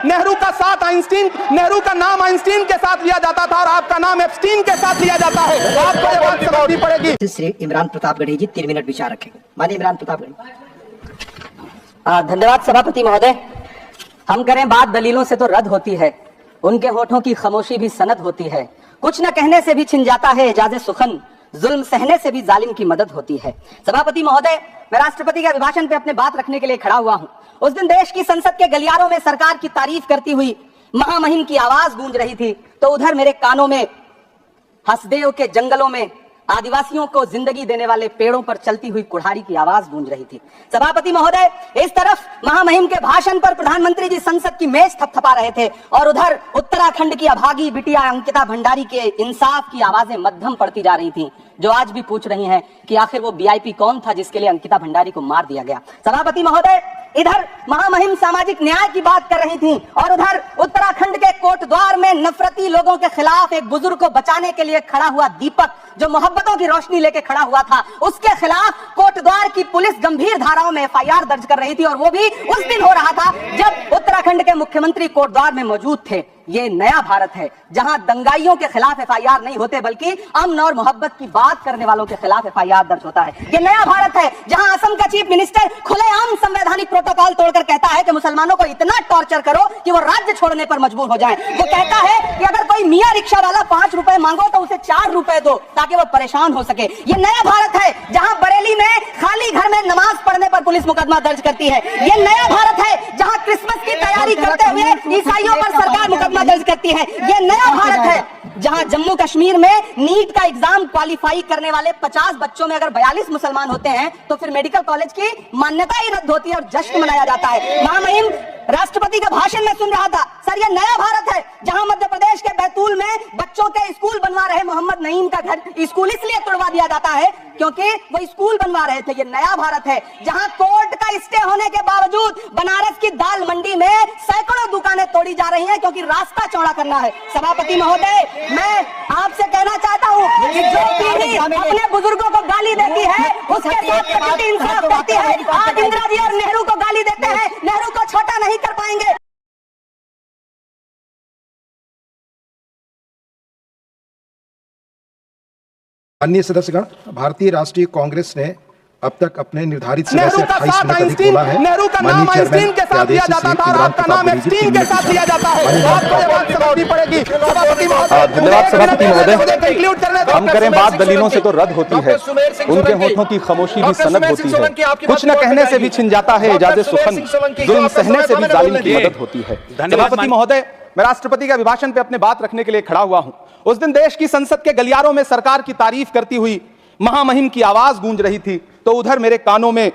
नेहरू का साथ आइंस्टीन, नेहरू का नाम आइंस्टीन के साथ लिया जाता था और आपका नाम एप्स्टीन के साथ लिया जाता है। आपको ये बात समझनी पड़ेगी। श्री इमरान प्रतापगढ़ी जी 3 मिनट विचार रखेंगे। माननीय इमरान प्रतापगढ़ी। धन्यवाद सभापति महोदय। हम करें बात दलीलों से तो रद्द होती है, उनके होठों की खामोशी भी सनद होती है। कुछ न कहने से भी छिन जाता है एजाज़े सुखन, जुल्म सहने से भी जालिम की मदद होती है। सभापति महोदय, मैं राष्ट्रपति के अभिभाषण पे अपने बात रखने के लिए खड़ा हुआ हूं। उस दिन देश की संसद के गलियारों में सरकार की तारीफ करती हुई महामहिम की आवाज गूंज रही थी, तो उधर मेरे कानों में हसदेव के जंगलों में आदिवासियों को जिंदगी देने वाले पेड़ों पर चलती हुई कुल्हाड़ी की आवाज गूंज रही थी। सभापति महोदय, इस तरफ महामहिम के भाषण पर प्रधानमंत्री जी संसद की मेज थपथपा रहे थे और उधर उत्तराखंड की अभागी बिटिया अंकिता भंडारी के इंसाफ की आवाजें मध्यम पड़ती जा रही थी, जो आज भी पूछ रही हैं कि आखिर वो वीआईपी कौन था जिसके लिए अंकिता भंडारी को मार दिया गया। सभापति महोदय, इधर महामहिम सामाजिक न्याय की बात कर रही थी और उधर उत्तराखंड के कोटद्वार में नफरती लोगों के खिलाफ एक बुजुर्ग को बचाने के लिए खड़ा हुआ दीपक, जो मोहब्बतों की रोशनी लेके खड़ा हुआ था, उसके खिलाफ कोटद्वार की पुलिस गंभीर धाराओं में एफआईआर दर्ज कर रही थी और वो भी उस दिन हो रहा था जब उत्तराखंड के मुख्यमंत्री कोटद्वार में मौजूद थे। ये नया भारत है जहां दंगाइयों के खिलाफ एफआईआर नहीं होते बल्कि अमन और मोहब्बत की बात करने वालों के खिलाफ एफआईआर दर्ज होता है। ये नया भारत है जहां असम का चीफ मिनिस्टर खुलेआम संवैधानिक प्रोटोकॉल तोड़कर कहता है कि मुसलमानों को इतना टॉर्चर करो कि वो राज्य छोड़ने पर मजबूर हो जाएं। वो कहता है कि अगर कोई मियां रिक्शा वाला 5 रुपए मांगो तो उसे 4 रुपए दो ताकि वो परेशान हो सके। ये नया भारत है जहां बरेली में खाली घर में नमाज पढ़ने पर पुलिस मुकदमा दर्ज करती है। ये नया भारत है जहां क्रिसमस की तैयारी करते हुए ईसाइयों पर सरकार मुकदमा दर्ज करती है। ये नया भारत है जहां जम्मू कश्मीर में नीट का एग्जाम क्वालिफाई करने वाले 50 बच्चों में अगर 42 मुसलमान होते हैं तो फिर मेडिकल कॉलेज की मान्यता ही रद्द होती है और जश्न मनाया जाता है। महामहिम राष्ट्रपति का भाषण में सुन रहा था, सर ये नया भारत है जहां मध्य प्रदेश के बैतूल में बच्चों के स्कूल बनवा रहे मोहम्मद नईम का घर स्कूल इसलिए तोड़वा दिया जाता है क्योंकि वो स्कूल बनवा रहे थे। ये नया भारत है जहां कोर्ट का स्टे होने के बावजूद बनारस की दाल मंडी में सैकड़ों दुकानें तोड़ी जा रही हैं क्योंकि रास्ता चौड़ा करना है। सभापति महोदय, मैं आपसे कहना चाहता हूं कि जो पीढ़ी अपने बुजुर्गों को गाली देती है उसके साथ कभी इंसाफ करती है। आज इंदिरा जी और नेहरू को गाली देते हैं, नेहरू को छोटा नहीं कर पाएंगे। अन्य सदस्यगण, भारतीय राष्ट्रीय कांग्रेस ने अब तक अपने निर्धारित समय से 28 मिनट अधिक बोला है। नेहरू का नाम आइंस्टीन के साथ लिया जाता था और आपका नाम एप्स्टीन के साथ लिया जाता है। आपको ये बात समझनी पड़ेगी। धन्यवाद सभापति महोदय। हम करें बात दलीलों से तो रद्द होती है, उनके होठों की खामोशी भी सनद होती है। कुछ न कहने से भी छिन जाता है एजाज़े सुखन, जुल्म सहने से भी जालिम की मदद होती है। सभापति महोदय, मैं राष्ट्रपति के अभिभाषण पे अपने बात रखने के लिए खड़ा हुआ हूं। उस दिन देश की संसद के गलियारों में सरकार की तारीफ करती हुई महामहिम की आवाज गूंज रही थी, तो उधर मेरे कानों में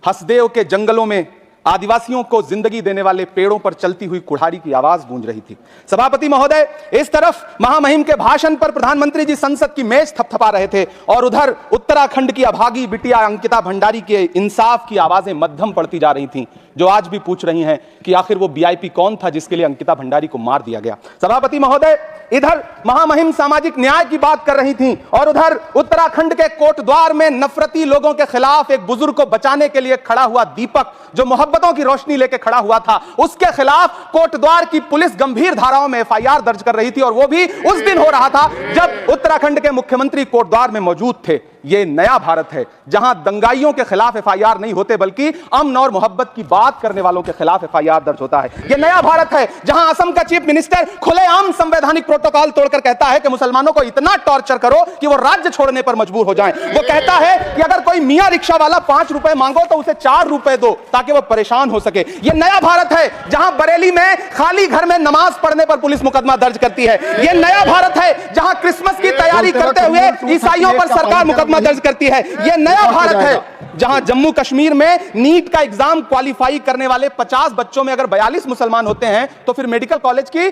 हसदेव के जंगलों में आदिवासियों को जिंदगी देने वाले पेड़ों पर चलती हुई कुल्हाड़ी की आवाज गूंज रही थी। सभापति महोदय, इस तरफ महामहिम के भाषण पर प्रधानमंत्री जी संसद की मेज थपथपा रहे थे और उधर उत्तराखंड की अभागी बिटिया अंकिता भंडारी के इंसाफ की आवाजें मध्यम पड़ती जा रही थीं, जो आज भी पूछ रही हैं कि आखिर वो वीआईपी कौन था जिसके लिए अंकिता भंडारी को मार दिया गया। सभापति महोदय, इधर महामहिम सामाजिक न्याय की बात कर रही थीं और उधर उत्तराखंड के कोटद्वार में नफरती लोगों के खिलाफ एक बुजुर्ग को बचाने के लिए खड़ा हुआ दीपक, जो मोहब्बतों की रोशनी लेके खड़ा हुआ था, उसके खिलाफ कोटद्वार की पुलिस गंभीर धाराओं में एफआईआर दर्ज कर रही थी और वो भी उस दिन हो रहा था जब उत्तराखंड के मुख्यमंत्री कोटद्वार में मौजूद थे। ये नया भारत है जहां दंगाइयों के खिलाफ एफआईआर नहीं होते बल्कि अमन और मोहब्बत की बात करने वालों के खिलाफ एफआईआर दर्ज होता है। ये नया भारत है जहां असम का चीफ मिनिस्टर खुलेआम संवैधानिक प्रोटोकॉल तोड़कर कहता है कि मुसलमानों को इतना टॉर्चर करो कि वो राज्य छोड़ने पर मजबूर हो जाएं। वो कहता है कि अगर कोई मियां रिक्शा वाला 5 रुपए मांगो तो उसे 4 रुपए दो ताकि वो परेशान हो सके। ये नया भारत है जहां बरेली में खाली घर में नमाज पढ़ने पर पुलिस मुकदमा दर्ज करती है। ये नया भारत है जहां क्रिसमस की तैयारी करते हुए ईसाइयों पर सरकार मुकदमा दर्ज करती है। यह नया भारत है जहां जम्मू कश्मीर में नीट का एग्जाम क्वालिफाई करने वाले 50 बच्चों में अगर 42 मुसलमान होते हैं तो फिर मेडिकल कॉलेज की